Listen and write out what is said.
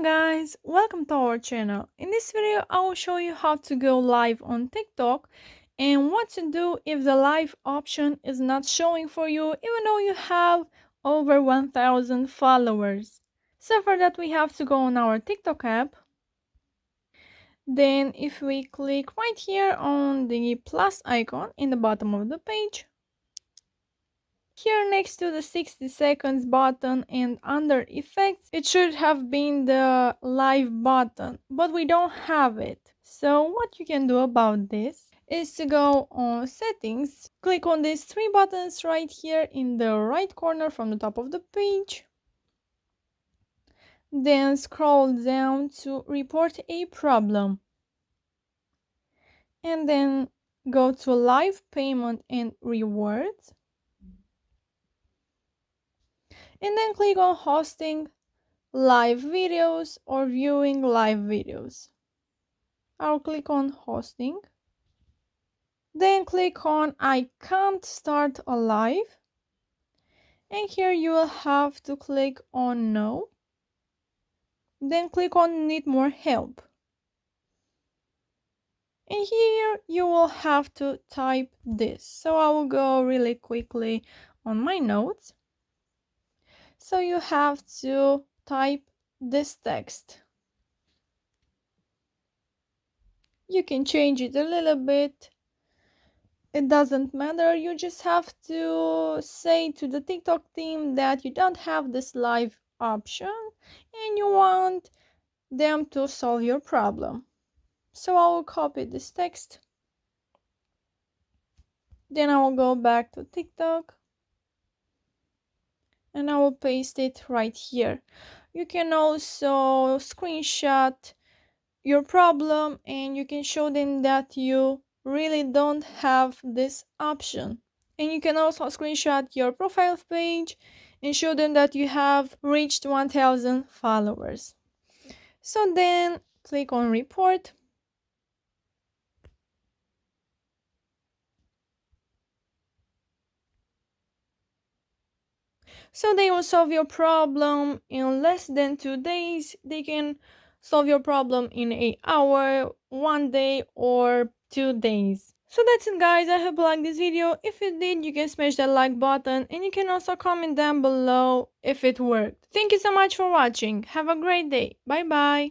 Hello guys, welcome to our channel. In this video I will show you how to go live on TikTok and what to do if the live option is not showing for you even though you have over 1000 followers. So for that we have to go on our TikTok app. Then if we click right here on the plus icon in the bottom of the page, here next to the 60 seconds button and under effects, it should have been the live button, but we don't have it. So what you can do about this is to go on settings, click on these three buttons right here in the right corner from the top of the page. Then scroll down to report a problem. And then go to live payment and rewards. And then click on hosting live videos or viewing live videos. I'll click on hosting. Then click on I can't start a live. And here you will have to click on no. Then click on need more help. And here you will have to type this. So I will go really quickly on my notes. So you have to type this text. You can change it a little bit. It doesn't matter. You just have to say to the TikTok team that you don't have this live option and you want them to solve your problem. So I will copy this text. Then I will go back to TikTok and I will paste it right here. You can also screenshot your problem and you can show them that you really don't have this option. And you can also screenshot your profile page and show them that you have reached 1000 followers. So then click on report. So they will solve your problem in less than 2 days. They can solve your problem in an hour, 1 day, or 2 days. So that's it guys, I hope you liked this video. If you did, you can smash that like button and you can also comment down below if it worked. Thank you so much for watching. Have a great day. Bye bye.